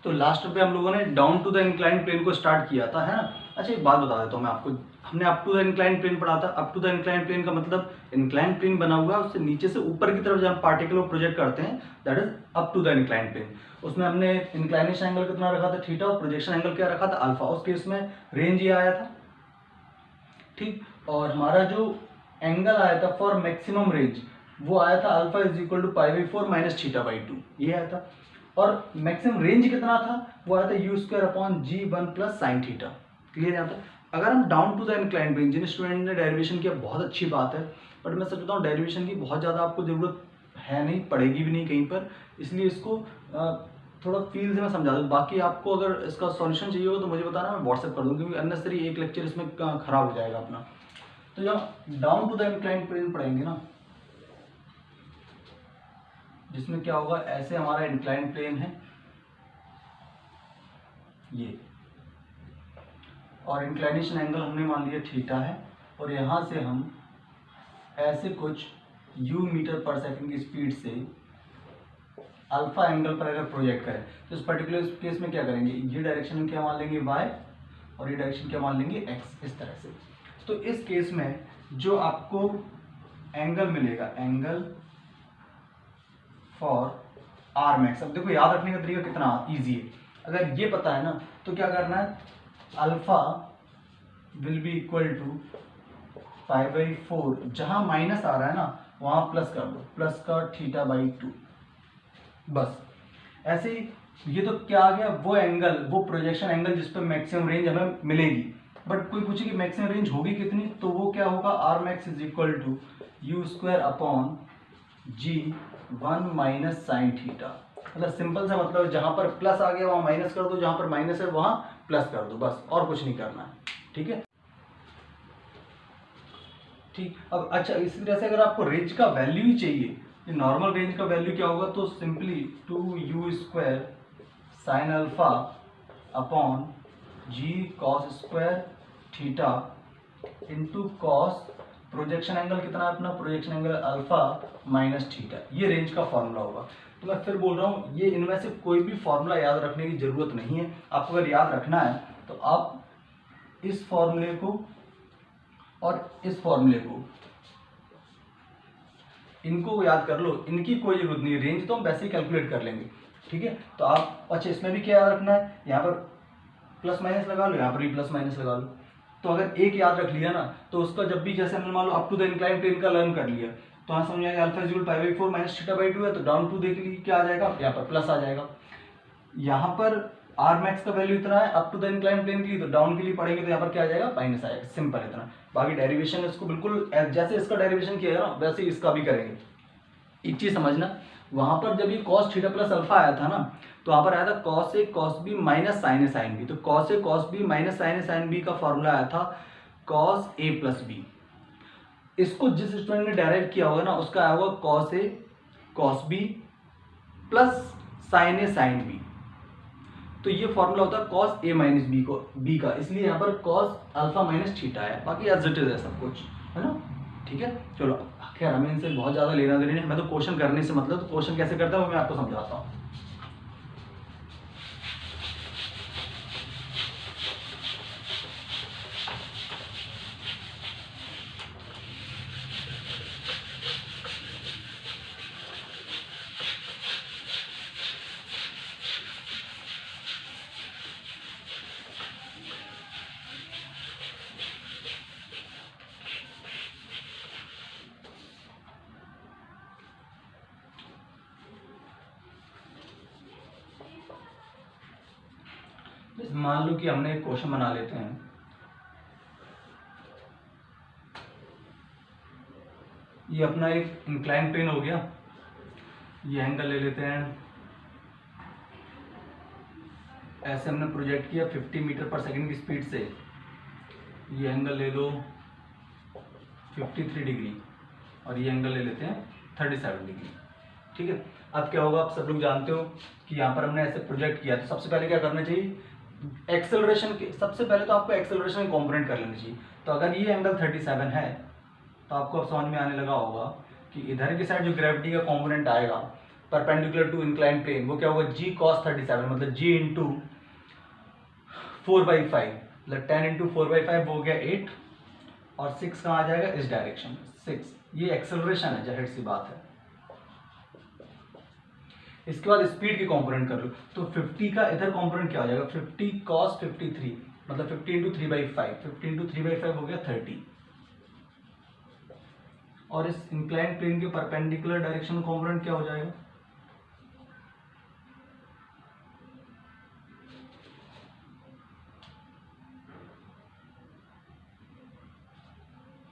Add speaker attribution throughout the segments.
Speaker 1: तो लास्ट पे हम लोगों ने down to the incline plane को स्टार्ट किया था, है ना। अच्छा एक बात बता देता हूँ मैं आपको, हमने up to the incline plane पढ़ा था। Up to the incline plane का मतलब इंक्लाइन प्लेन बना हुआ है, उससे नीचे से ऊपर की तरफ जब हम पार्टिकल को प्रोजेक्ट करते हैं, that is up to the incline plane. उसमें हमने इंक्लाइनेशन एंगल कितना रखा था, थीटा, और प्रोजेक्शन एंगल क्या रखा था, अल्फा। उस केस में रेंज ये आया था, ठीक। और हमारा जो एंगल आया था फॉर मैक्सिमम रेंज, वो आया था alpha is equal to pi by 4 minus theta by 2, ये आया था। और मैक्सिमम रेंज कितना था, वो आया था u square upon g 1 plus sine theta. Clear है। था अगर हम down to the incline plane, जिन स्टूडेंट ने डेरिवेशन किया बहुत अच्छी बात है, बट मैं सच बताऊँ डेरिवेशन की बहुत ज़्यादा आपको ज़रूरत है नहीं, पड़ेगी भी नहीं कहीं पर, इसलिए इसको थोड़ा फील से मैं समझा दूँ। बाकी आपको अगर इसका सॉल्यूशन चाहिए हो तो मुझे बताना, मैं व्हाट्सएप कर दूँ, क्योंकि अननेसरी एक लेक्चर इसमें खराब हो जाएगा अपना। तो जब down to the incline plane पढ़ेंगे ना, जिसमें क्या होगा, ऐसे हमारा इंक्लाइन प्लेन है ये, और इंक्लाइनेशन एंगल हमने मान लिया थीटा है, और यहाँ से हम ऐसे कुछ u मीटर पर सेकंड की स्पीड से अल्फा एंगल पर अगर प्रोजेक्ट करें, तो इस पर्टिकुलर केस में क्या करेंगे, ये डायरेक्शन में क्या मान लेंगे y, और ये डायरेक्शन क्या मान लेंगे x, इस तरह से। तो इस केस में जो आपको एंगल मिलेगा, एंगल फॉर आर मैक्स, अब देखो याद रखने का तरीका कितना ईजी है। अगर ये पता है ना, तो क्या करना है, alpha will be equal to pi by 4, जहां माइनस आ रहा है ना वहां प्लस कर दो, प्लस का थीटा बाई 2, बस। ऐसे ही ये तो क्या आ गया, वो एंगल, वो प्रोजेक्शन एंगल जिस पर मैक्सिमम रेंज हमें मिलेगी। बट कोई पूछे कि मैक्सिमम रेंज होगी कितनी, तो वो क्या होगा, R max is equal to u square upon g 1 minus sine theta. मतलब सिंपल सा मतलब, जहां पर प्लस आ गया वहां माइनस कर दो, जहां पर माइनस है वहां प्लस कर दो, बस, और कुछ नहीं करना है, ठीक है। ठीक, अब अच्छा इसी तरह से अगर आपको रेंज का वैल्यू ही चाहिए, नॉर्मल रेंज का वैल्यू क्या होगा, तो simply 2u square sine alpha upon g cos square theta into cos projection angle कितना है अपना, projection angle alpha minus theta, ये रेंज का फॉर्मूला होगा। तो मैं फिर बोल रहा हूँ, ये इनमें से कोई भी फॉर्मूला याद रखने की जरूरत नहीं है। आपको अगर याद रखना है तो आप इस फॉर्मूले को और इस फॉर्मूले को, इनको याद कर लो, इनकी कोई जरूरत नहीं है, रेंज तो हम वैसे ही कैलकुलेट कर लेंगे, ठीक है। तो आप अच्छा इसमें भी क्या याद रखना है, यहाँ पर प्लस माइनस लगा लो, यहाँ पर भी प्लस माइनस लगा लो। तो अगर एक याद रख लिया ना, तो उसका जब भी, जैसे हमने मान लो up to the incline plane का लर्न कर लिया, तो हाँ समझ आएगा, alpha equal pi by 4 minus theta by 2 है, तो डाउन टू देख लीजिए क्या आ जाएगा, यहाँ पर प्लस आ जाएगा। यहाँ पर आर मैक्स का वैल्यू इतना है up to the incline plane के लिए, तो डाउन के लिए पढ़ेंगे तो यहाँ पर क्या आ जाएगा, माइनस आएगा, सिंपल इतना। बाकी डेरिवेशन इसको बिल्कुल जैसे इसका डेरिवेशन किया है ना, वैसे ही इसका भी करेंगे। एक चीज समझना, वहां पर जब ये cos थीटा प्लस अल्फा आया था ना, तो वहां पर आया था cos ए cos बी माइनस साइन ए साइन बी। तो cos ए cos बी माइनस साइन ए साइन बी का फॉर्मूला आया था cos ए प्लस बी। इसको जिस स्टूडेंट ने डायरेक्ट किया होगा ना, उसका आया होगा cos ए cos बी प्लस साइन ए साइन बी। तो ये फॉर्मूला होता है cos ए माइनस बी को बी का, इसलिए यहाँ पर cos अल्फा माइनस थीटा है, बाकी एज इट इज है सब कुछ, है ना, ठीक है। चलो खैर हमें इनसे बहुत ज्यादा लेना देना नहीं, मैं तो क्वेश्चन करने से मतलब, तो क्वेश्चन कैसे करता है वो मैं आपको समझाता हूँ। मान लो कि हमने एक क्वेश्चन बना लेते हैं, ये अपना एक इंक्लाइन प्लेन हो गया, ये एंगल ले लेते हैं, ऐसे हमने प्रोजेक्ट किया 50 मीटर पर सेकंड की स्पीड से, ये एंगल ले लो 53 डिग्री, और ये एंगल ले लेते हैं 37 डिग्री, ठीक है। अब क्या होगा, आप सब लोग जानते हो कि यहाँ पर हमने ऐसे प्रोजेक्ट किया, तो सबसे पहले क्या करना चाहिए, एक्सेलरेशन के, सबसे पहले तो आपको एक्सेलरेशन के कॉम्पोनेंट कर लेना चाहिए। तो अगर ये एंगल 37 है, तो आपको अब समझ में आने लगा होगा कि इधर की साइड जो ग्रेविटी का कॉम्पोनेंट आएगा परपेंडिकुलर टू इंक्लाइन प्लेन, वो क्या होगा g cos 37, मतलब g इंटू 4/5, मतलब 10 इंटू 4/5 वो हो गया 8, और 6 कहाँ आ जाएगा इस डायरेक्शन में 6, ये एक्सेलरेशन है, जाहिर सी बात है। इसके बाद स्पीड के कंपोनेंट कर लो, तो 50 का इधर कंपोनेंट क्या हो जाएगा 50 cos 53, मतलब 50 इंटू 3/5, 50 इंटू 3/5 हो गया 30, और इस इंक्लाइन प्लेन के परपेंडिकुलर डायरेक्शन कंपोनेंट क्या हो जाएगा,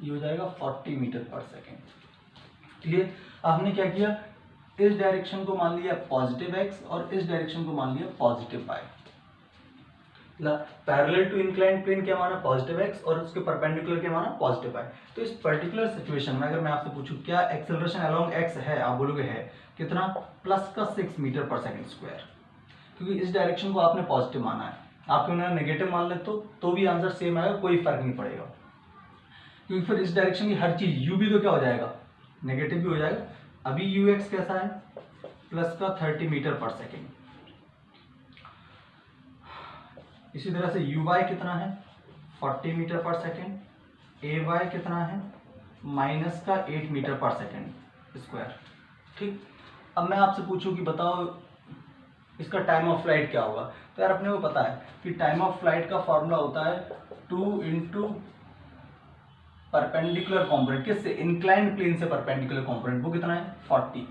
Speaker 1: ये हो जाएगा 40 मीटर पर सेकेंड। क्लियर। आपने क्या किया, इस डायरेक्शन को मान लिया पॉजिटिव x और इस डायरेक्शन को मान लिया positive y। Parallel to inclined plane क्या माना पॉजिटिव x और उसके परपेंडिकुलर क्या माना पॉजिटिव y। तो इस पर्टिकुलर सिचुएशन में अगर मैं आपसे पूछूं क्या एक्सेलरेशन अलोंग x है, आप बोलोगे है, कितना प्लस का 6 मीटर पर सेकेंड स्क्वायर, क्योंकि इस डायरेक्शन को आपने पॉजिटिव माना है। आपके उन्होंने नेगेटिव मान ले तो भी आंसर सेम आएगा, कोई फर्क नहीं पड़ेगा, क्योंकि फिर इस डायरेक्शन की हर चीज u भी तो क्या हो जाएगा नेगेटिव भी हो जाएगा। अभी ux कैसा है प्लस का 30 मीटर पर सेकेंड, इसी तरह से uy कितना है 40 मीटर पर सेकेंड, ay कितना है माइनस का 8 मीटर पर सेकेंड स्क्वायर। ठीक, अब मैं आपसे पूछूं कि बताओ इसका टाइम ऑफ फ्लाइट क्या होगा, तो यार अपने को पता है कि टाइम ऑफ फ्लाइट का फॉर्मूला होता है 2 इंटू परपेंडिकुलर कॉम्पोनेंट, किससे इंक्लाइंड प्लेन से परपेंडिकुलर कॉम्पोनेंट, वो कितना है 40।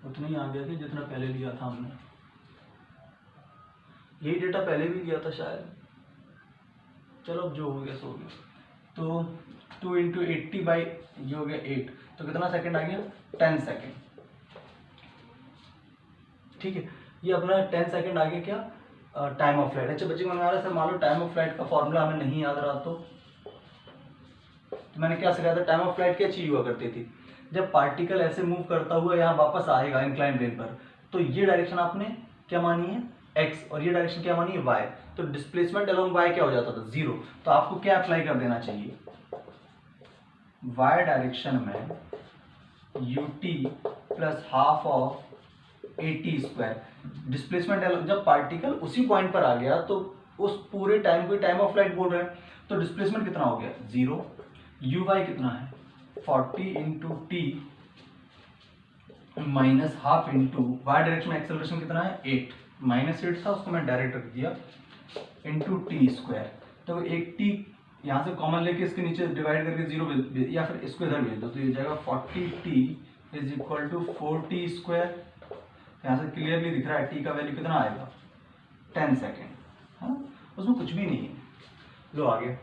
Speaker 1: उतना ही आ गया कि जितना पहले लिया था हमने, यही डेटा पहले भी लिया था शायद, चलो अब जो हो गया सो हो गया। तो 2 इंटू 80 बाई ये हो गया 8, तो कितना सेकंड आ गया 10 सेकंड। ठीक है, ये अपना 10 सेकंड आ गया क्या टाइम ऑफ फ्लाइट। अच्छा बच्चे को मैंने सर मान लो टाइम ऑफ फ्लाइट का फॉर्मूला हमें नहीं याद रहा तो मैंने क्या सिखाया था, टाइम ऑफ फ्लाइट क्या चीज हुआ करती थी, जब पार्टिकल ऐसे मूव करता हुआ यहाँ वापस आएगा इंक्लाइन प्लेन पर, तो ये डायरेक्शन आपने क्या मानी है x और ये डायरेक्शन क्या मानी है y, तो डिस्प्लेसमेंट अलोंग y क्या हो जाता था 0। तो आपको क्या अप्लाई कर देना चाहिए, y डायरेक्शन में ut plus half of 80 square. Displacement जब पार्टिकल उसी पॉइंट पर आ गया तो उस पूरे टाइम को टाइम ऑफ फ्लाइट बोल रहे हैं, तो डिस्प्लेसमेंट कितना हो गया 0, uy कितना है 40 into t minus half into y direction में एक्सेलरेशन कितना है 8, -8 था उसको मैं डायरेक्ट रख दिया इंटू टी स्क्वायर। तो एक टी यहाँ से कॉमन लेके इसके नीचे डिवाइड करके 0 या फिर इसको इधर भेज दो, तो ये जाएगा 40t is equal to 4t square. यहाँ से क्लियरली दिख रहा है टी का वैल्यू कितना आएगा 10 सेकेंड, हाँ उसमें कुछ भी नहीं है। लो आगे,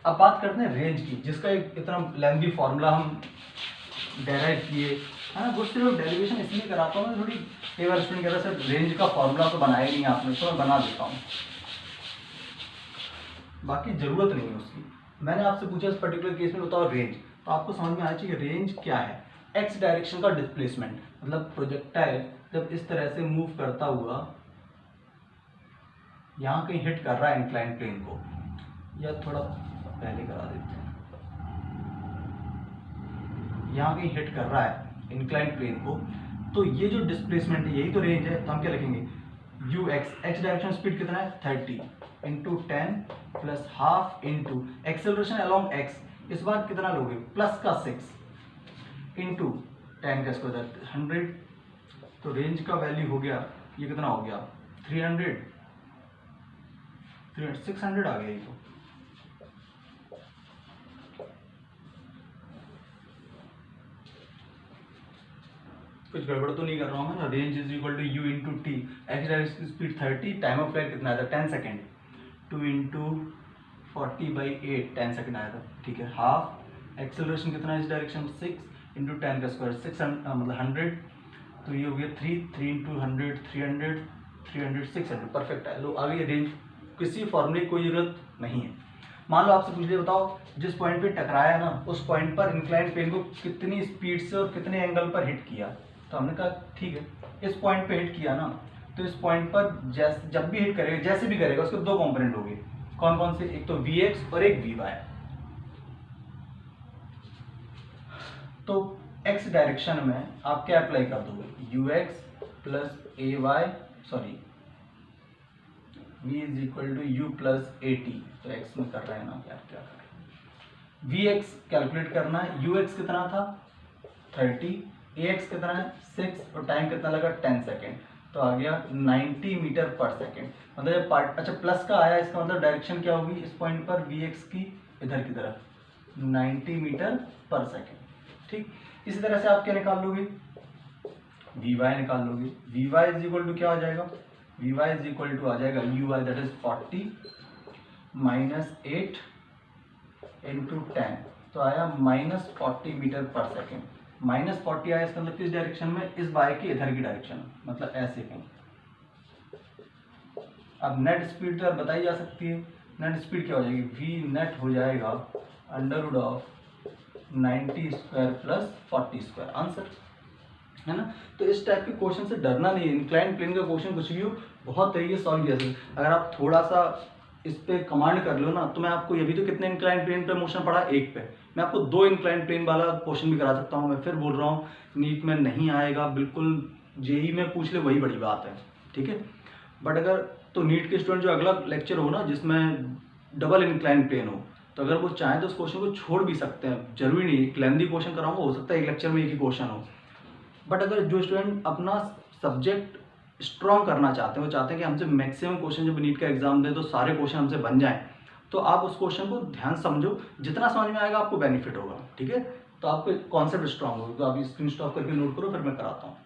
Speaker 1: अब बात करते हैं रेंज की, जिसका एक इतना लेंथी फॉर्मूला हम डेराइव किए है ना। गुड सिर्फ डेरिवेशन इसलिए कराता हूँ, थोड़ी कई बार स्टूडेंट कहता है सर रेंज का फॉर्मूला तो बनाया नहीं आपने, तो मैं बना देता हूँ, बाकी जरूरत नहीं है उसकी। मैंने आपसे पूछा इस पर्टिकुलर केस में बताओ रेंज, तो आपको समझ में आना चाहिए रेंज क्या है। एक्स डायरेक्शन का डिस्प्लेसमेंट, मतलब प्रोजेक्टाइल जब इस तरह से मूव करता हुआ यहाँ कहीं हिट कर रहा है इंक्लाइंड प्लेन को, या थोड़ा पहले करा देते हैं, यहाँ कहीं हिट कर रहा है इंक्लाइंड प्लेन को, तो ये जो डिस्प्लेसमेंट है यही तो रेंज है। तो हम क्या लिखेंगे you x, x direction speed कितना है 30 into 10 plus half into acceleration along x, इस बार कितना लोगे प्लस का 6 इंटू 10 का स्क्वायर 100, तो रेंज का वैल्यू हो गया ये कितना हो गया 300 600 आ गया ये तो। कुछ गड़बड़ तो नहीं कर रहा हूँ मैं ना। Range is equal to u into t, x direction speed 30, time of flight कितना आया था 10 सेकेंड, 2 इंटू 40/8 10 सेकेंड आया था। ठीक है, हाफ एक्सेलरेशन कितना है इस डायरेक्शन 6 इंटू 10 का स्क्वायर 600 मतलब 100, तो ये हो गया 3 इंटू 100 300 300 600 परफेक्ट है। लो आगे रेंज, किसी फॉर्मूले की कोई जरूरत नहीं है। मान लो आपसे पूछ लिया बताओ जिस पॉइंट पे टकराया ना उस पॉइंट पर इंक्लाइंड प्लेन को कितनी स्पीड से और कितने एंगल पर हिट किया, तो हमने कहा ठीक है इस पॉइंट पे हिट किया ना, तो इस पॉइंट पर जब भी हिट करेगा जैसे भी करेगा उसके दो कंपोनेंट होंगे, कौन कौन से, एक तो Vx और एक Vy। तो x डायरेक्शन में आप क्या अप्लाई कर दोगे, ux plus a y, sorry v is equal to u plus a t. तो x में कर रहे हैं ना, क्या क्या कर रहे हैं, vx कैलकुलेट करना है, ux कितना था 30, ax कितना है 6 और टाइम कितना लगा 10 सेकेंड, तो आ गया 90 मीटर पर सेकेंड। मतलब जब पार्ट अच्छा प्लस का आया, इसका मतलब डायरेक्शन क्या होगी इस पॉइंट पर vx की, इधर की तरफ 90 मीटर पर सेकेंड। ठीक, इसी तरह से आप क्या निकाल लोगे, vy निकाल लोगे, vy इज इक्वल टू क्या आ जाएगा, vy इज इक्वल टू आ जाएगा uy that is 40 minus 8 into 10, तो आया minus 40 metre per second. Minus 40 आया, इसका मतलब किस डायरेक्शन में, इस बाय के इधर की डायरेक्शन, मतलब ऐसे कहीं। अब नेट स्पीड तो यार बताई जा सकती है, नेट स्पीड क्या हो जाएगी, v नेट हो जाएगा under root of 90 square plus 40 square, answer है ना। तो इस टाइप के क्वेश्चन से डरना नहीं है, इंक्लाइन प्लेन का क्वेश्चन कुछ भी हो बहुत तरीके से सॉल्व किया जा सकता है। अगर आप थोड़ा सा इस पे कमांड कर लो ना, तो मैं आपको, ये भी तो कितने इंक्लाइन प्लेन पे मोशन पढ़ा, एक पे, मैं आपको 2 इंक्लाइन प्लेन वाला क्वेश्चन भी करा सकता हूँ। मैं फिर बोल रहा हूँ, नीट में नहीं आएगा बिल्कुल, जेई में पूछ ले वही बड़ी बात है, ठीक है। बट अगर तो नीट के स्टूडेंट जो अगला लेक्चर हो ना जिसमें डबल इंक्लाइन प्लेन हो, तो अगर वो चाहें तो उस क्वेश्चन को छोड़ भी सकते हैं, जरूरी नहीं लेंथी क्वेश्चन कराऊंगा, हो सकता है एक लेक्चर में एक ही क्वेश्चन हो। बट अगर जो स्टूडेंट अपना सब्जेक्ट स्ट्रॉन्ग करना चाहते हैं, वो चाहते हैं कि हमसे मैक्सिमम क्वेश्चन जब नीट का एग्जाम दें तो सारे क्वेश्चन हमसे बन जाएं, तो आप उस क्वेश्चन को ध्यान समझो, जितना समझ में आएगा आपको बेनिफिट होगा, ठीक है। तो आपको कॉन्सेप्ट स्ट्रॉन्ग होगा, तो आप स्क्रीन स्टॉप करके नोट करो, फिर मैं कराता हूँ।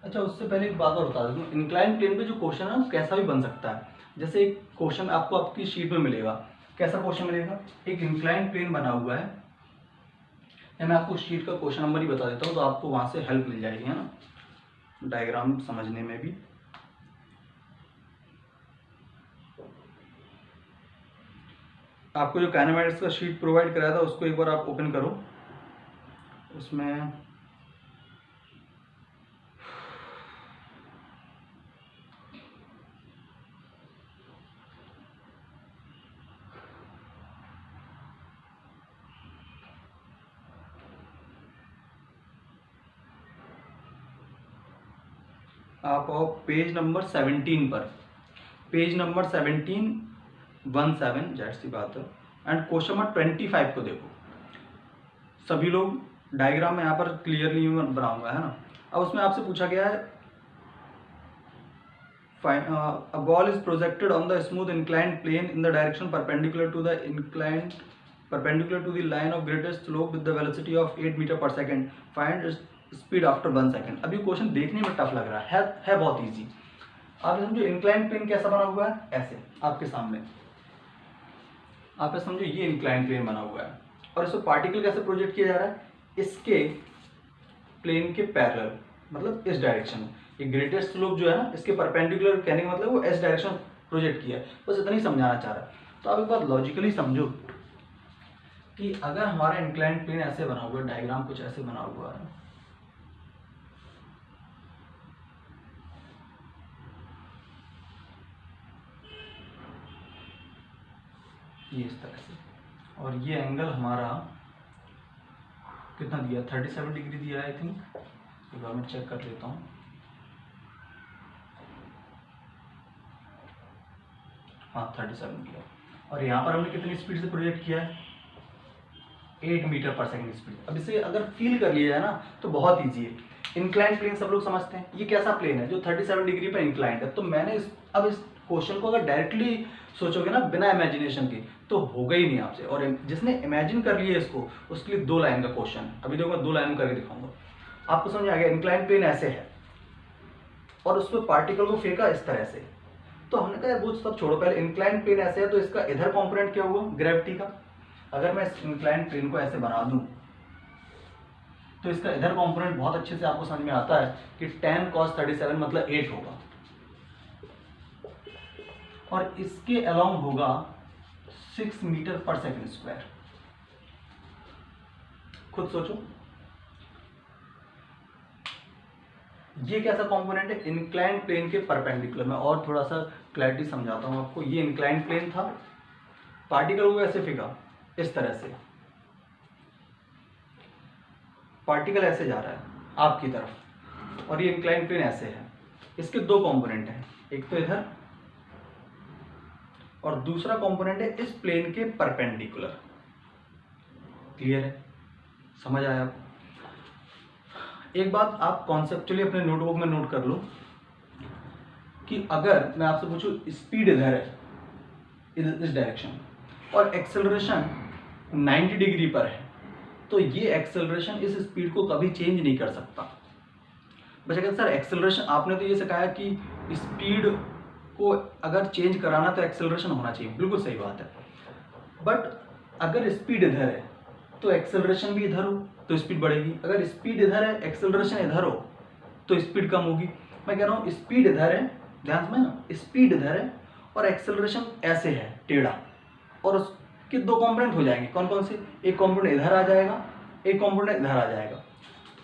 Speaker 1: अच्छा, उससे पहले एक बात और बता दूँ, इंक्लाइन प्लेन पे जो क्वेश्चन है वो कैसा भी बन सकता है। जैसे एक क्वेश्चन आपको आपकी शीट में मिलेगा, कैसा क्वेश्चन मिलेगा, एक इंक्लाइन प्लेन बना हुआ है, या मैं आपको शीट का क्वेश्चन नंबर ही बता देता हूँ तो आपको वहाँ से हेल्प मिल जाएगी, है ना, डायग्राम समझने में भी। आपको जो काइनेमैटिक्स का शीट प्रोवाइड कराया था उसको एक बार आप ओपन करो, उसमें आप आओ पेज नंबर 17 पर, पेज नंबर 17 जैट सी बात है, एंड क्वेश्चन नंबर 25 को देखो। सभी लोग डायग्राम में यहाँ पर क्लियरली बनाऊंगा, है ना। अब उसमें आपसे पूछा गया है, a ball is projected on the smooth inclined plane in the direction perpendicular to the line of greatest slope with the velocity of 8 metre per second, find speed after 1 second. अभी क्वेश्चन देखने में tough लग रहा है बहुत easy. आप समझो incline plane कैसा बना हुआ है, ऐसे आपके सामने, आप समझो ये इंक्लाइन प्लेन बना हुआ है, और इसको पार्टिकल कैसे प्रोजेक्ट किया जा रहा है, इसके प्लेन के पैरेलल, मतलब इस डायरेक्शन में। ये ग्रेटेस्ट स्लोप जो है ना, इसके परपेंडिकुलर कहने का मतलब वो एस डायरेक्शन प्रोजेक्ट किया है, बस इतना ही समझाना चाह रहा है। तो आप एक बात लॉजिकली समझो कि अगर हमारा इंक्लाइन प्लेन ऐसे बना हुआ है, डायग्राम कुछ ऐसे बना हुआ है, ये इस तरह से, और ये एंगल हमारा कितना दिया, 37 डिग्री दिया है आई थिंक, एक बार मैं चेक कर लेता हूँ। हाँ 37 दिया, और यहाँ पर हमने कितनी स्पीड से प्रोजेक्ट किया है, 8 मीटर पर सेकेंड स्पीड। अब इसे अगर फील कर लिया जाए ना तो बहुत ईजी है। इंक्लाइन प्लेन सब लोग समझते हैं, ये कैसा प्लेन है जो 37 डिग्री पर इंक्लाइंड है। तो मैंने अब इस क्वेश्चन को अगर डायरेक्टली सोचोगे ना बिना इमेजिनेशन के, तो होगा ही नहीं आपसे। और जिसने इमेजिन कर लिया इसको, उसके लिए 2 लाइन का क्वेश्चन, अभी देखो मैं 2 लाइन में करके दिखाऊंगा, आपको समझ आ गया। इंक्लाइन प्लेन ऐसे है और उस पर पार्टिकल को फेंका इस तरह से, तो हमने कहा वो सब छोड़ो, पहले इंक्लाइन प्लेन ऐसे है तो इसका इधर कॉम्पोनेंट क्या हुआ, ग्रेविटी का। अगर मैं इस इंक्लाइन प्लेन को ऐसे बना दूं तो इसका इधर कॉम्पोनेंट बहुत अच्छे से आपको समझ में आता है कि tan cos 37 मतलब 8 होगा। और इसके अलोंग होगा 6 मीटर पर सेकंड स्क्वायर। खुद सोचो ये कैसा कंपोनेंट है, इंक्लाइंड प्लेन के परपेंडिकुलर। मैं और थोड़ा सा क्लैरिटी समझाता हूं आपको। ये इंक्लाइंड प्लेन था, पार्टिकल को ऐसे फेंका इस तरह से, पार्टिकल ऐसे जा रहा है आपकी तरफ और ये इंक्लाइंड प्लेन ऐसे है। इसके दो कंपोनेंट हैं, एक तो इधर और दूसरा कंपोनेंट है इस प्लेन के परपेंडिकुलर। क्लियर है, समझ आया आपको? एक बात आप कॉन्सेप्चुअली अपने नोटबुक में नोट कर लो कि अगर मैं आपसे पूछूं स्पीड इधर है इस डायरेक्शन और एक्सेलरेशन 90 डिग्री पर है, तो ये एक्सेलरेशन इस स्पीड को कभी चेंज नहीं कर सकता। बस अगर सर एक्सेलरेशन, आपने तो ये सिखाया कि स्पीड को अगर चेंज कराना तो एक्सेलरेशन होना चाहिए, बिल्कुल सही बात है। बट अगर स्पीड इधर है तो एक्सेलरेशन भी इधर हो तो स्पीड बढ़ेगी, अगर स्पीड इधर है एक्सेलरेशन इधर हो तो स्पीड कम होगी। मैं कह रहा हूँ स्पीड इधर है, ध्यान से ना, स्पीड इधर है और एक्सेलरेशन ऐसे है टेढ़ा, और उसके दो कंपोनेंट हो जाएंगे। कौन कौन से? एक कंपोनेंट इधर आ जाएगा, एक कंपोनेंट इधर आ जाएगा।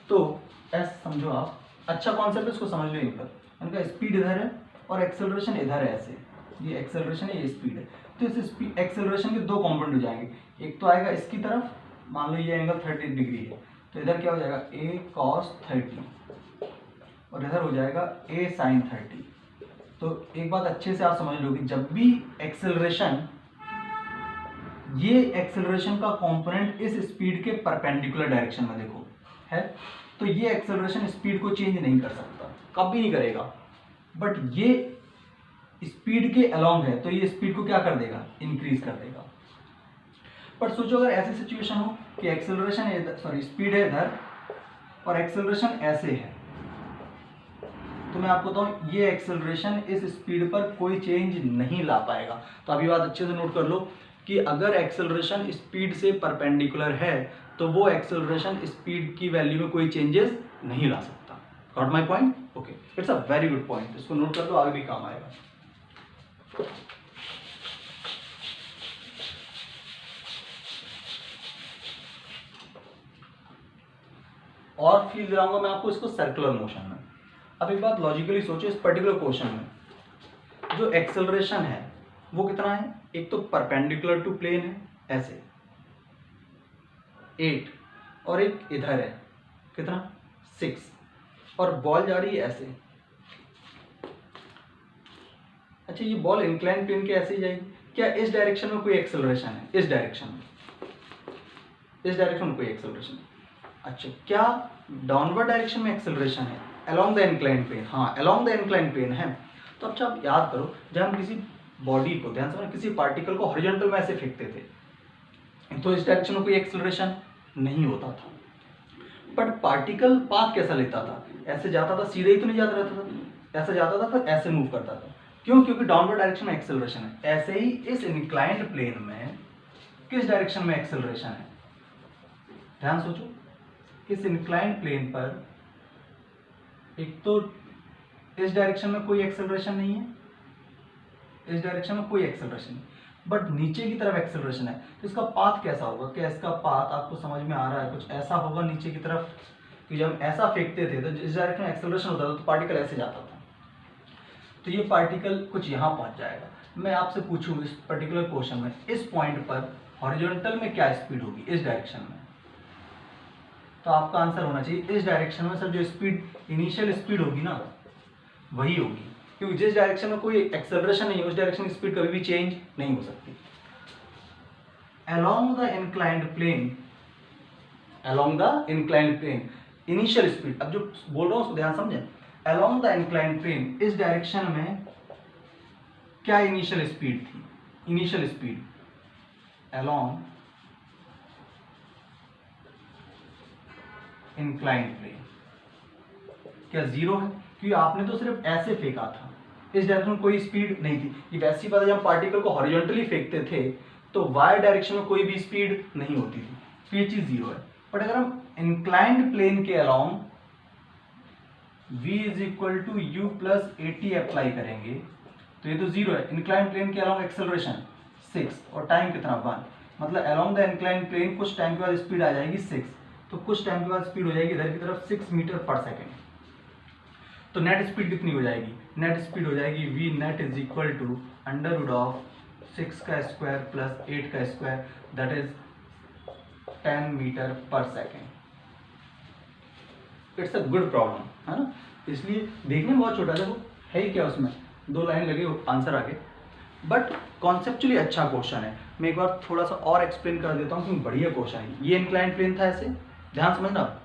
Speaker 1: तो ऐसे समझो आप, अच्छा कॉन्सेप्ट इसको समझ लो। यहीं पर उनका स्पीड इधर है और एक्सेलरेशन इधर है, ऐसे ये एक्सेलरेशन है ये स्पीड है। तो इस स्पीड एक्सेलरेशन के दो कंपोनेंट हो जाएंगे, एक तो आएगा इसकी तरफ, मान लो ये एंगल 30 डिग्री है तो इधर क्या हो जाएगा a cos 30 और इधर हो जाएगा a sin 30। तो एक बात अच्छे से आप समझ लो कि जब भी एक्सेलरेशन, ये एक्सेलरेशन का कंपोनेंट इस स्पीड के परपेंडिकुलर डायरेक्शन में देखो है, तो ये एक्सेलरेशन स्पीड को चेंज नहीं कर सकता, कभी नहीं करेगा। बट ये स्पीड के अलोंग है तो ये स्पीड को क्या कर देगा, इंक्रीज कर देगा। पर सोचो अगर ऐसी सिचुएशन हो कि एक्सेलरेशन है, सॉरी स्पीड है इधर और एक्सेलरेशन ऐसे है, तो मैं आपको बताऊं ये एक्सेलरेशन इस स्पीड पर कोई चेंज नहीं ला पाएगा। तो अभी बात अच्छे से नोट कर लो कि अगर एक्सेलरेशन स्पीड से परपेंडिकुलर है तो वो एक्सेलरेशन स्पीड की वैल्यू में कोई चेंजेस नहीं ला सकता। Got my point? Okay, it's a very good point, इसको नोट कर लो, आगे भी काम आएगा। और फील दिलाऊंगा मैं आपको इसको सर्कुलर मोशन में। अब एक बात लॉजिकली सोचो, इस पर्टिकुलर क्वेश्चन में जो एक्सेलरेशन है वो कितना है, एक तो परपेंडिकुलर टू प्लेन है ऐसे 8 और एक इधर है कितना 6 और बॉल जा रही है ऐसे। अच्छा ये बॉल इंक्लाइन प्लेन के ऐसे ही जाएगी, क्या इस डायरेक्शन में कोई एक्सेलरेशन है? इस डायरेक्शन में, इस डायरेक्शन में कोई एक्सेलरेशन है। अच्छा क्या डाउनवर्ड डायरेक्शन में एक्सेलरेशन है अलोंग द इंक्लाइंड प्लेन? हाँ अलोंग द इंक्लाइंड प्लेन है। तो अच्छा आप याद करो जब हम किसी बॉडी को, ध्यान से, किसी पार्टिकल को हॉरिजॉन्टल में ऐसे फेंकते थे तो इस डायरेक्शन में कोई एक्सेलरेशन नहीं होता था, बट पार्टिकल पाथ कैसा लेता था, ऐसे जाता था, सीधे ही तो नहीं जाता रहता था, ऐसे जाता था फिर ऐसे मूव करता था। क्यों? क्योंकि डाउनवर्ड डायरेक्शन में एक्सेलरेशन है। ऐसे ही इस इंक्लाइंड प्लेन में किस डायरेक्शन में एक्सेलरेशन है? ध्यान सोचो, इस इंक्लाइंड प्लेन पर एक तो इस डायरेक्शन में कोई एक्सेलरेशन नहीं है, इस डायरेक्शन में कोई एक्सेलरेशन नहीं, बट नीचे की तरफ एक्सेलरेशन है। तो इसका पाथ कैसा होगा? क्या इसका पाथ आपको समझ में आ रहा है? कुछ ऐसा होगा नीचे की तरफ कि जब ऐसा फेंकते थे तो जिस डायरेक्शन में एक्सेलरेशन होता था तो पार्टिकल ऐसे जाता था, तो ये पार्टिकल कुछ यहाँ पहुँच जाएगा। मैं आपसे पूछूँ इस पर्टिकुलर क्वेश्चन में इस पॉइंट पर हॉरिजॉन्टल में क्या स्पीड होगी इस डायरेक्शन में, तो आपका आंसर होना चाहिए इस डायरेक्शन में सर जो स्पीड, इनिशियल स्पीड होगी ना वही होगी, क्योंकि जिस डायरेक्शन में कोई एक्सेलरेशन नहीं है उस डायरेक्शन की स्पीड कभी भी चेंज नहीं हो सकती। Along the inclined plane, along the inclined plane initial speed, अब जो बोल रहा हूं उसको ध्यान समझें, अलोंग द इंक्लाइंड प्लेन इस डायरेक्शन में क्या इनिशियल स्पीड थी? Initial speed along inclined plane क्या 0 है? क्योंकि आपने तो सिर्फ ऐसे फेंका था, इस डायरेक्शन में कोई स्पीड नहीं थी। ये वैसी बात है जब पार्टिकल को हॉरिजॉन्टली फेंकते थे तो वाई डायरेक्शन में कोई भी स्पीड नहीं होती थी, तो ये चीज 0 है। बट अगर हम इंक्लाइंड प्लेन के along v = u + at apply करेंगे तो ये तो 0 है। इंक्लाइन प्लेन के अलोंग एक्सेलरेशन 6 और टाइम कितना 1, मतलब अलोंग द इंक्लाइन प्लेन कुछ टाइम के बाद स्पीड आ जाएगी 6, तो कुछ टाइम के बाद स्पीड हो जाएगी इधर की तरफ 6 मीटर पर सेकेंड। तो नेट स्पीड कितनी हो जाएगी, नेट स्पीड हो जाएगी v net is equal to under root of 6 का स्क्वायर प्लस 8 का square that is 10 metre per second. It's a good problem, है ना, इसलिए देखने में बहुत छोटा है, वो है ही क्या उसमें 2 लाइन लगे आंसर आगे, बट कॉन्सेप्चुअली अच्छा क्वेश्चन है। मैं एक बार थोड़ा सा और एक्सप्लेन कर देता हूँ क्योंकि बढ़िया क्वेश्चन है। ये इंक्लाइन प्लेन था, ऐसे ध्यान समझना,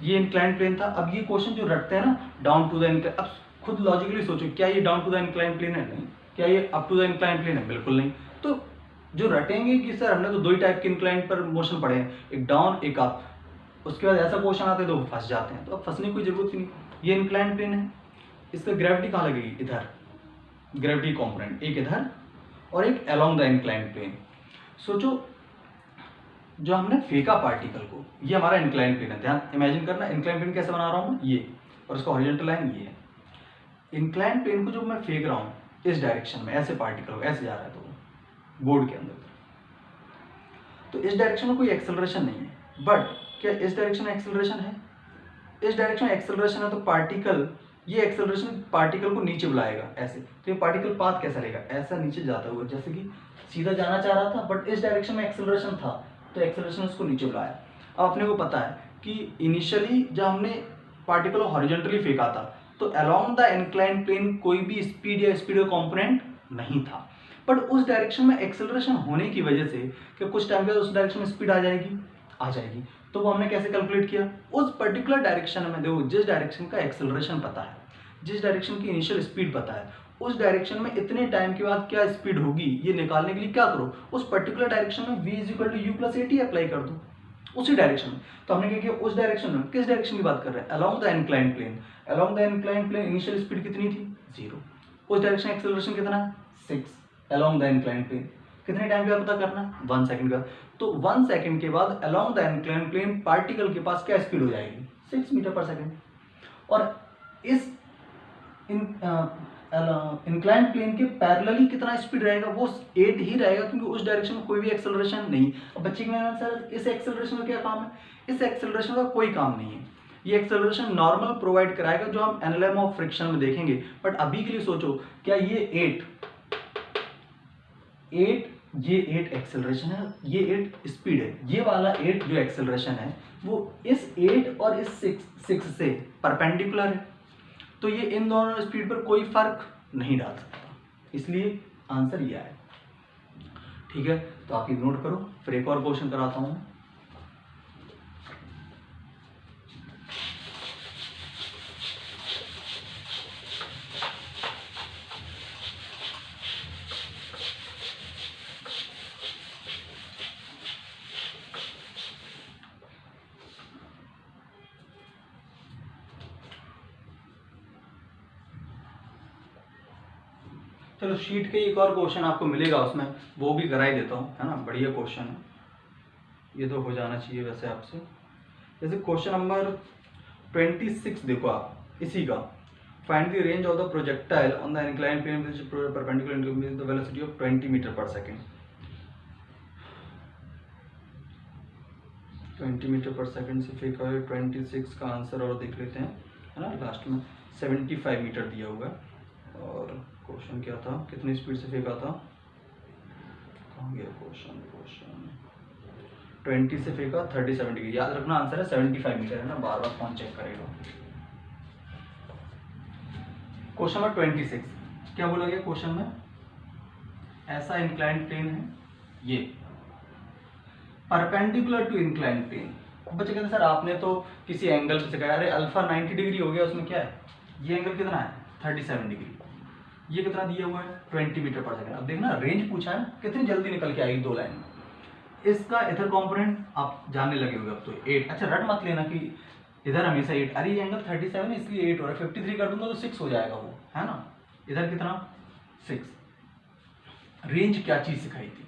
Speaker 1: ये इंक्लाइन प्लेन था। अब ये क्वेश्चन जो रटते हैं ना डाउन टू द इंक्लाइन, अब खुद लॉजिकली सोचो, क्या ये down to the incline plane है? नहीं। क्या ये up to the incline plane है? बिल्कुल नहीं। तो जो रटेंगे कि सर हमने तो 2 ही टाइप के इंक्लाइन पर मोशन पढ़े हैं, एक डाउन एक अप, उसके बाद ऐसा क्वेश्चन आते हैं तो फंस जाते हैं। तो अब फंसने की कोई जरूरत ही नहीं। ये इंक्लाइन प्लेन है, इसका ग्रेविटी कहाँ लगेगी? इधर, ग्रेविटी कंपोनेंट एक इधर और एक अलोंग द इंक्लाइन प्लेन। सोचो जो हमने फेंका पार्टिकल को, ये हमारा इंक्लाइन प्लेन है, ध्यान इमेजिन करना। इंक्लाइन प्लेन कैसे बना रहा हूँ ये, और इसका हॉरिजॉन्टल लाइन ये है। इंक्लाइन प्लेन को जो मैं फेंक रहा हूँ इस डायरेक्शन में, ऐसे पार्टिकल ऐसे जा रहा है तो बोर्ड के अंदर, तो इस डायरेक्शन में कोई एक्सेलरेशन नहीं है। बट क्या इस डायरेक्शन में एक्सेलरेशन है? इस डायरेक्शन में एक्सेलरेशन है, तो पार्टिकल, ये एक्सेलरेशन पार्टिकल को नीचे बुलाएगा ऐसे। तो ये पार्टिकल पाथ कैसा रहेगा? ऐसा नीचे जाता हुआ, जैसे कि सीधा जाना चाह रहा था बट इस डायरेक्शन में एक्सेलरेशन था, तो एक्सेलरेशन उसको नीचे बुलाया। अब अपने को पता है कि इनिशियली जब हमने पार्टिकल को हॉरिजॉन्टली फेंका था तो अलोंग द इंक्लाइन प्लेन कोई भी स्पीड या स्पीड का कंपोनेंट नहीं था, बट उस डायरेक्शन में एक्सेलरेशन होने की वजह से कि कुछ टाइम के बाद उस डायरेक्शन में स्पीड आ जाएगी। तो वो हमने कैसे कैलकुलेट किया? उस पर्टिकुलर डायरेक्शन में देखो, जिस डायरेक्शन का एक्सेलरेशन पता है, जिस डायरेक्शन की इनिशियल स्पीड पता है, उस डायरेक्शन में इतने टाइम के बाद क्या स्पीड होगी ये निकालने के लिए क्या करो, उस पर्टिकुलर डायरेक्शन में v equal to u plus a t apply कर दो उसी डायरेक्शन में। तो हमने क्या किया, उस डायरेक्शन में, किस डायरेक्शन की बात कर रहे हैं? Along the incline plane. Along the incline plane initial speed कितनी थी? 0। उस डायरेक्शन एक्सेलरेशन कितना है? 6 अलोंग द इंक्लाइन प्लेन। कितने टाइम के बाद पता करना है? 1 सेकंड का। तो 1 सेकंड के बाद along the incline plane particle के पास क्या स्पीड हो जाएगी? 6 मीटर पर सेकंड। और इस इंक्लाइन प्लेन के पैरेलली कितना स्पीड रहेगा? वो 8 ही रहेगा, क्योंकि उस डायरेक्शन में कोई भी एक्सेलरेशन नहीं। अब बच्चे के कहना सर इस एक्सेलरेशन का क्या काम है? इस एक्सेलरेशन का कोई काम नहीं है। ये एक्सेलरेशन नॉर्मल प्रोवाइड कराएगा जो हम एनालिसिस ऑफ फ्रिक्शन में देखेंगे। बट अभी के लिए सोचो, क्या ये 8 ये 8 एक्सेलरेशन है, ये 8 स्पीड है, ये वाला 8 जो एक्सेलरेशन है वो इस 8 और इस 6 से परपेंडिकुलर है। तो ये इन दोनों स्पीड पर कोई फर्क नहीं डाल सकता, इसलिए आंसर ये आए। ठीक है, तो आप ये नोट करो, फिर एक और क्वेश्चन कराता हूं। चलो शीट के एक और क्वेश्चन आपको मिलेगा उसमें, वो भी करा ही देता हूँ, है ना, बढ़िया क्वेश्चन है, ये तो हो जाना चाहिए वैसे आपसे। जैसे क्वेश्चन नंबर 26 देखो आप, इसी का, find the range of the projectile on the inclined plane which is perpendicular to the velocity of 20 metre per second. 20 metre per second से फेंका है 26 का आंसर और देख लेते हैं, है ना, लास्ट में 75 मीटर दिया हुआ है। और क्वेश्चन क्या था, कितनी स्पीड से फेंका था, कहाँ गया क्वेश्चन 20 से फेंका 37 डिग्री, याद रखना आंसर है 75 मीटर, है ना, बार बार कौन चेक करेगा। क्वेश्चन नंबर 26 क्या बोला गया क्वेश्चन में? ऐसा इंक्लाइंड प्लेन है, ये परपेंडिकुलर टू इंक्लाइंड प्लेन। बच्चे कहते हैं सर आपने तो किसी एंगल पे सिखाया, अरे अल्फा 90 डिग्री हो गया, उसमें क्या है, ये एंगल कितना है 37 डिग्री, ये कितना दिया हुआ है 20 मीटर पर सेकंड। अब देखना रेंज पूछा है, कितनी जल्दी निकल के आएगी 2 लाइन में। इसका इधर कंपोनेंट आप जानने लगे होंगे अब तो 8। अच्छा रट मत लेना कि इधर हमेशा 8, अरे ये एंगल 37 है इसलिए 8 हो रहा है, 53 कर दूंगा तो 6 हो जाएगा वो, है ना, इधर कितना 6। रेंज क्या चीज सिखाई थी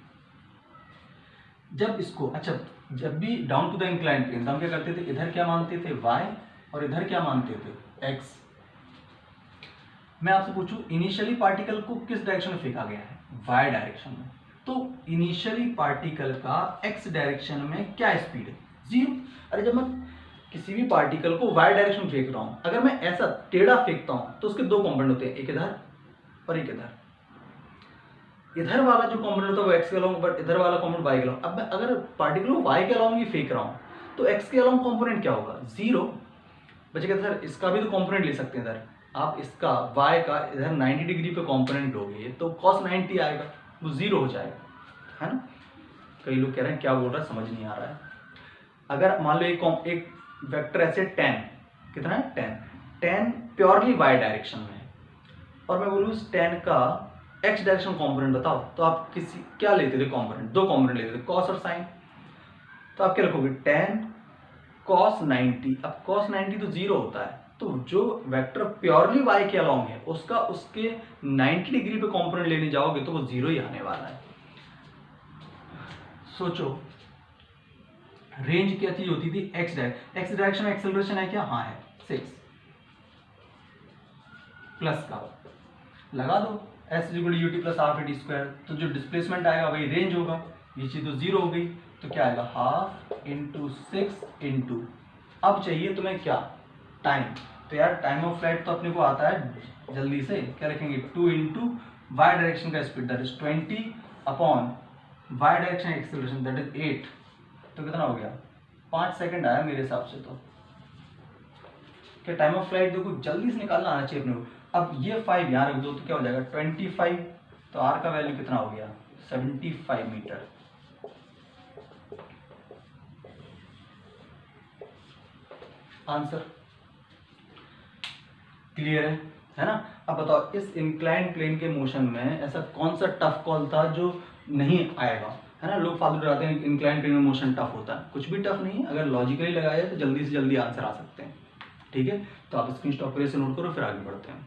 Speaker 1: जब इसको, अच्छा जब भी down to the incline plane हम क्या करते थे, इधर क्या मानते थे y और इधर क्या मानते थे x। मैं आपसे पूछूं इनिशियली पार्टिकल को किस डायरेक्शन में फेंका गया है, वाई डायरेक्शन में, तो इनिशियली पार्टिकल का एक्स डायरेक्शन में क्या स्पीड है, 0। अरे जब मैं किसी भी पार्टिकल को वाई डायरेक्शन में फेंक रहा हूं, अगर मैं ऐसा टेढ़ा फेंकता हूं तो उसके दो कंपोनेंट होते हैं, एक इधर और एक इधर। इधर वाला जो कंपोनेंट होता है वो एक्स के अलोंग, बट इधर वाला कंपोनेंट वाई के अलोंग। अब मैं अगर पार्टिकल को वाई के अलोंग ही फेंक रहा हूं तो एक्स के अलोंग कंपोनेंट क्या होगा, 0 बचेगा। सर इसका भी तो कंपोनेंट ले सकते हैं इधर, आप इसका y का इधर 90 डिग्री पे कंपोनेंट दोगे तो cos 90 आएगा, वो 0 हो जाएगा, है ना। कई लोग कह रहे हैं क्या बोल रहा है, समझ नहीं आ रहा है। अगर मान लो एक वेक्टर ऐसे tan, कितना है tan प्योरली y डायरेक्शन में है, और मैं बोलूँ इस tan का x डायरेक्शन कंपोनेंट बताओ, तो आप क्या लेते थे कंपोनेंट, दो कंपोनेंट लेते थे, cos और sin। तो आप क्या रखोगे, tan cos 90। अब cos 90 तो 0 होता है, तो जो वेक्टर प्योरली y के अलोंग है उसका उसके 90 डिग्री पे कंपोनेंट लेने जाओगे तो वो 0 ही आने वाला है। सोचो रेंज क्या चीज होती थी, एक्स डायरेक्शन में एक्सेलरेशन है क्या, हाँ है 6 प्लस का लगा दो s = ut + half a t square, तो जो डिस्प्लेसमेंट आएगा वही रेंज होगा, ये चीज तो 0 हो गई, तो क्या आएगा ½ × 6 × अब चाहिए तुम्हें क्या, टाइम। तो यार टाइम ऑफ फ्लाइट तो अपने को आता है जल्दी से, क्या रखेंगे 2 × y डायरेक्शन का speed that is 20 y direction acceleration that is 8, तो कितना हो गया 5 सेकंड आया मेरे हिसाब से। तो क्या टाइम ऑफ फ्लाइट देखो जल्दी से निकालना आना चाहिए अपने को। अब ये 5 यहाँ रख दो तो क्या हो जाएगा 25, तो r का वैल्यू कितना हो गया 75 मीटर। आंसर क्लियर है ना। अब बताओ इस इंक्लाइन प्लेन के मोशन में ऐसा कौन सा टफ कॉल था जो नहीं आएगा, है ना। लोग फालतू डराते हैं इंक्लाइन प्लेन में मोशन टफ होता है, कुछ भी टफ नहीं है, अगर लॉजिकली लगाया तो जल्दी से जल्दी आंसर आ सकते हैं, ठीक है। तो आप स्क्रीन शॉट पर से नोट करो, फिर आगे बढ़ते हैं।